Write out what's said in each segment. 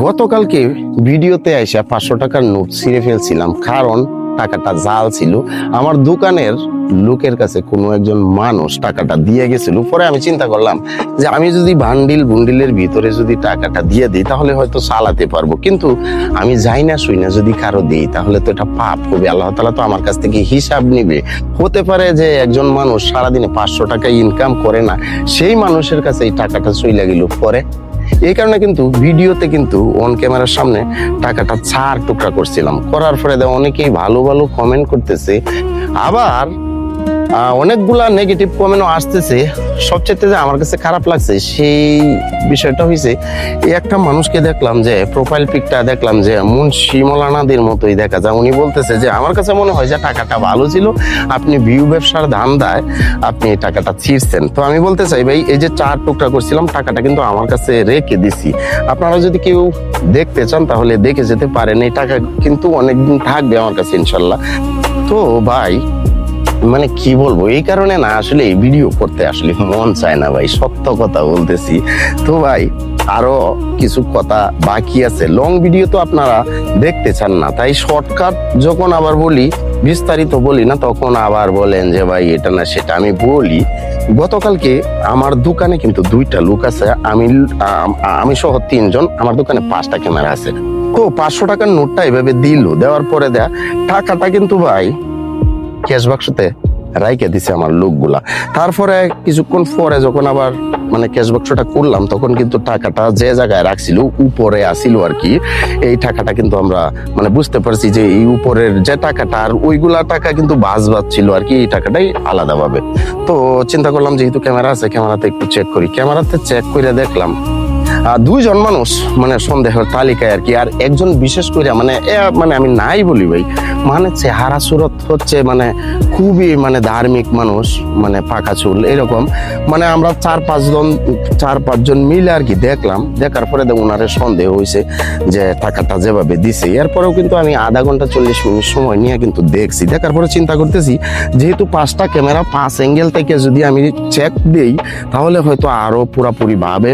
গতকালকে ভিডিওতে আইসা 500 টাকার নোট ছিঁড়ে ফেলছিলাম, কারণ টাকাটা জাল ছিল। আমার দোকানের লোকের কাছে কোনো একজন মানুষ টাকাটা দিয়ে গেছিল। পরে আমি চিন্তা করলাম যে আমি যদি বুন্ডিলের ভিতরে যদি টাকাটা দিয়ে দিই তাহলে হয়তো চালাতে পারবো, কিন্তু আমি যাই না শুই না যদি কারো দিই তাহলে তো এটা পাপ হবে। আল্লাহ তাআলা তো আমার কাছ থেকে হিসাব নিবে। হতে পারে যে একজন মানুষ সারাদিনে 500 টাকা ইনকাম করে না, সেই মানুষের কাছে এই টাকাটা চইলা গেল। পরে এই কারণে কিন্তু ভিডিওতে কিন্তু অন ক্যামেরার সামনে টাকাটা ছাড় টুকরা করছিলাম। করার পরে অনেকেই ভালো ভালো কমেন্ট করতেছে, আবার অনেকগুলা নেগেটিভ কমেন্টও আসতেছে। সবচেয়ে যে আমার কাছে খারাপ লাগছে সেই বিষয়টা হয়েছে, এই একটা মানুষকে দেখলাম যে প্রোফাইল পিকটা দেখলাম যে মুন্সি মৌলানাদের মতোই দেখা যায়। উনি বলতেছে যে আমার কাছে মনে হয় যে টাকাটা ভালো ছিল, আপনি ভিউ ব্যবসার ধান্দায় আপনি এই টাকাটা ছিঁড়ছেন। তো আমি বলতে চাই ভাই, এই যে 4 টুকরা করছিলাম টাকাটা কিন্তু আমার কাছে রেখে দিছি। আপনারা যদি কেউ দেখতে চান তাহলে দেখে যেতে পারেন। এই টাকা কিন্তু অনেকদিন থাকবে আমার কাছে ইনশাল্লাহ। তো ভাই মানে কি বলবো, এই কারণে না আসলে এই ভিডিও করতে আসলে মন চায় না ভাই, সত্য কথা বলতেছি। তো ভাই আরো কিছু কথা বাকি আছে, লং ভিডিও তো আপনারা দেখতে চান না, তাই শর্টকাট যখন আবার বলি, বিস্তারিত বলি না, তখন আবার বলেন যে ভাই এটা না সেটা। আমি বলি গতকালকে আমার দোকানে কিন্তু 2টা লোক আছে, আমি সহ 3 জন। আমার দোকানে 5টা ক্যামেরা আছে। তো 500 টাকার নোটটা এভাবে দেওয়ার পরে টাকাটা কিন্তু ভাই ক্যাশ বাক্সতে রাইকে দিছে আমার লোকগুলা। তারপরে কিছুক্ষণ পরে যখন আবার মানে ক্যাশ বাক্সটা করলাম, তখন কিন্তু টাকাটা যে জায়গায় রাখছিল উপরে আসিল আর কি। এই টাকাটা কিন্তু আমরা মানে বুঝতে পারছি যে এই উপরের যে টাকাটা আর ওইগুলা টাকা কিন্তু বাজ ছিল আর কি, এই টাকাটাই আলাদাভাবে। তো চিন্তা করলাম যেহেতু ক্যামেরা আছে, ক্যামেরাতে একটু চেক করি। ক্যামেরাতে চেক করে দেখলাম 2 জন মানুষ মানে সন্দেহের তালিকায় আর কি। আর একজন বিশেষ করে মানে আমি নাই বলি ভাই, মানে চেহারা সুরত হচ্ছে মানে খুবই মানে ধার্মিক মানুষ, মানে পাকা চুল এরকম। মানে আমরা 4-5 জন মিলে আর কি দেখলাম। দেখার পরে ওনারে সন্দেহ হয়েছে যে টাকাটা যেভাবে দিছে। এরপরেও কিন্তু আমি আধা ঘন্টা 40 মিনিট সময় নিয়ে কিন্তু দেখছি। দেখার পরে চিন্তা করতেছি যেহেতু 5টা ক্যামেরা 5 অ্যাঙ্গেল থেকে যদি আমি চেক দিই তাহলে হয়তো আরো পুরাপুরি ভাবে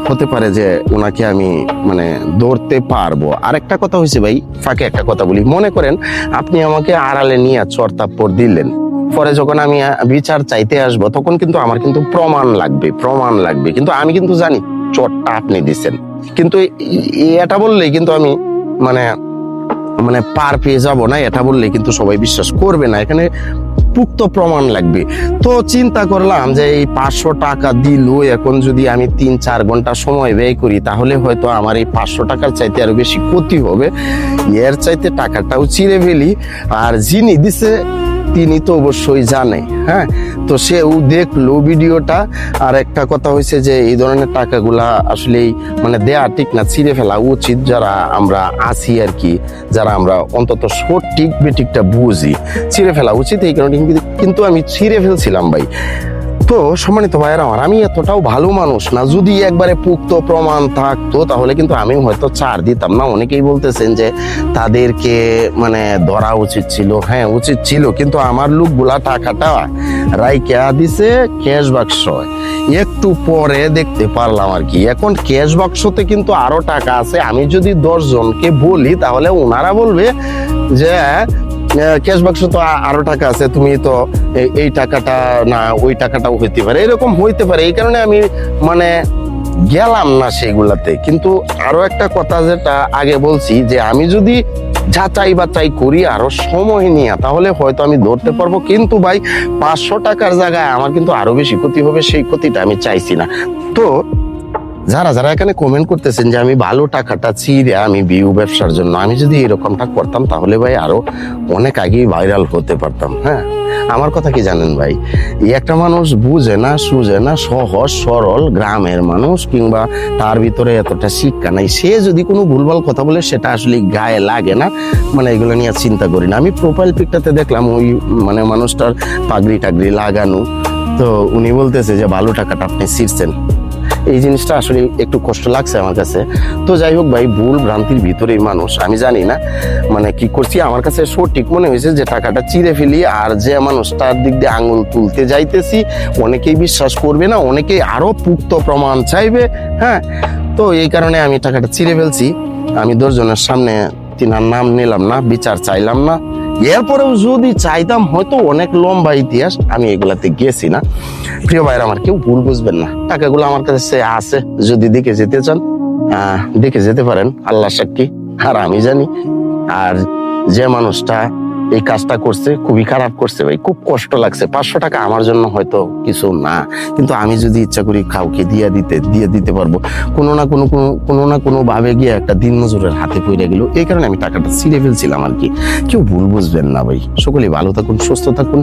হতে পারে যে ওনাকে আমি মানে ধরতে পারবো। আরেকটা কথা হয়েছে ভাই, ফাঁকে একটা কথা বলি, মনে করেন আপনি আমাকে আড়ালে নিয়ে চড়তাপ্পড় দিলেন, পরে যখন আমি বিচার চাইতে আসবো তখন কিন্তু আমার কিন্তু প্রমাণ লাগবে। কিন্তু আমি কিন্তু জানি চোটটা আপনি দিচ্ছেন, কিন্তু এটা বললেই কিন্তু আমি মানে পার পেয়ে যাব না, এটা বললেই কিন্তু সবাই বিশ্বাস করবে না। এখানে পুক্ত প্রমাণ লাগবে। তো চিন্তা করলাম যে এই 500 টাকা দিল, এখন যদি আমি 3-4 ঘন্টা সময় ব্যয় করি তাহলে হয়তো আমার এই 500 টাকার চাইতে আরো বেশি ক্ষতি হবে। এর চাইতে টাকাটাও চিরে ফেলি। আর যিনি দিছে তিনি তো অবশ্যই জানে, হ্যাঁ, তো সেও দেখলো ভিডিওটা। আর একটা কথা হয়েছে যে এই ধরনের টাকাগুলা আসলেই মানে দেয়া ঠিক না, ছিঁড়ে ফেলা উচিত। যারা আমরা আছি আর কি, যারা আমরা অন্তত সঠিক বেঠিকটা বুঝি, ছিঁড়ে ফেলা উচিত। এই কারণে কিন্তু আমি ছিঁড়ে ফেলছিলাম ভাই। তো সম্মানিত ভাইয়েরা আমার, আমি এতটাও ভালো মানুষ না। যদি একবারে পুক্ত প্রমাণ থাকতো তাহলে কিন্তু আমি হয়তো ছাড় দিতাম না। অনেকেই বলতেছেন যে তাদেরকে মানে ধরা উচিত ছিল। হ্যাঁ উচিত ছিল, কিন্তু আমার লোকগুলা টাকাটা রাইকা দিছে ক্যাশ বাক্স। একটু পরে দেখতে পারলাম আর কি, এখন ক্যাশ বাক্সতে কিন্তু আরো টাকা আছে। আমি যদি 10 জনকে বলি তাহলে ওনারা বলবে যে ক্যাশ বাক্স তো আরো টাকা আছে, তুমি তো এই টাকাটা না ওই টাকাটাও হইতে পারে, এরকম হইতে পারে। এই কারণে আমি মানে গেলাম না সেগুলাতে। কিন্তু আরো একটা কথা যেটা আগে বলছি, যে আমি যদি যাচাই বাচাই করি আরো সময় নিয়ে তাহলে হয়তো আমি ধরতে পারবো। কিন্তু ভাই 500 টাকার জায়গায় আমার কিন্তু আরো বেশি ক্ষতি হবে, সেই ক্ষতিটা আমি চাইছি না। তো যারা এখানে কমেন্ট করতেছেন যে আমি ভালো টাকাটা চিরে আমি ভিউ ব্যবসার জন্য, আমি যদি এরকমটা করতাম তাহলে ভাই আরো অনেক আগেই ভাইরাল হতে পারতাম। হ্যাঁ, আমার কথা কি জানেন ভাই, একটা মানুষ বুঝে না সুঝে না, সহজ সরল গ্রামের মানুষ, কিংবা তার ভিতরে এতটা শিক্ষা নাই, সে যদি কোনো ভুলভাল কথা বলে সেটা আসলে গায়ে লাগে না। মানে এগুলো নিয়ে চিন্তা করি না। আমি প্রোফাইল পিকটাতে দেখলাম ওই মানে মানুষটার পাগড়ি টাগড়ি লাগানো, তো উনি বলতেছে যে ভালো টাকাটা আপনি ছিঁড়ছেন। এই জিনিসটা আসলে একটু কষ্ট লাগছে আমার কাছে। তো যাই হোক ভাই, ভুল ভ্রান্তির ভিতরেই মানুষ, আমি জানি না মানে কি করছি। আমার কাছে সঠিক মনে হয়েছে যে টাকাটা চিরে ফেলি। আর যে মানুষটার দিক দিয়ে আঙুল তুলতে যাইতেছি অনেকেই বিশ্বাস করবে না, অনেকেই আরো পুক্ত প্রমাণ চাইবে। হ্যাঁ, তো এই কারণে আমি টাকাটা ছিঁড়ে ফেলছি। আমি 10 জনের সামনে তিনার নাম নিলাম না, বিচার চাইলাম না। এরপরেও যদি চাইতাম, হয়তো অনেক লম্বা ইতিহাস, আমি এগুলাতে গেছি না। প্রিয় ভাইরা, আমার কেউ ভুল বুঝবেন না, টাকাগুলো আমার কাছে আছে, যদি দেখে যেতে চান দেখে যেতে পারেন, আল্লাহ সাক্ষী। আর আমি জানি, আর যে মানুষটা এই কাজটা করছে খুবই খারাপ করছে ভাই, খুব কষ্ট লাগছে। 500 টাকা আমার জন্য হয়তো কিছু না, কিন্তু আমি যদি ইচ্ছা করি কাউকে দিয়ে দিতে পারবো। কোনো না কোনো ভাবে গিয়ে একটা দিন মজুরের হাতে পড়ে গেল, এই কারণে আমি টাকাটা ছিঁড়ে ফেলছিলাম আর কি। কেউ ভুল বুঝবেন না ভাই, সকলেই ভালো থাকুন, সুস্থ থাকুন,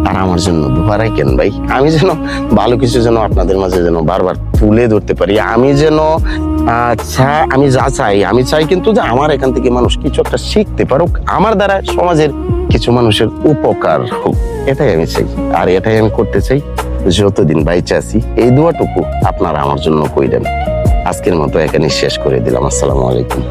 আর আমার জন্য দোয়া রাখেন ভাই। আমি যেন ভালো কিছু যেন আপনাদের মাঝে যেন বারবার তুলে ধরতে পারি। আমি যেন আমি যা চাই, আমি চাই কিন্তু যে আমার এখান থেকে মানুষ কিছু একটা শিখতে পারুক, আমার দ্বারা সমাজের কিছু মানুষের উপকার হোক, এটাই আমি চাই। আর এটাই আমি করতে চাই যতদিন বাইচে আছি। এই দোয়াটুকু আপনারা আমার জন্য কইরেন। আজকের মতো এখানে শেষ করে দিলাম। আসসালামু আলাইকুম।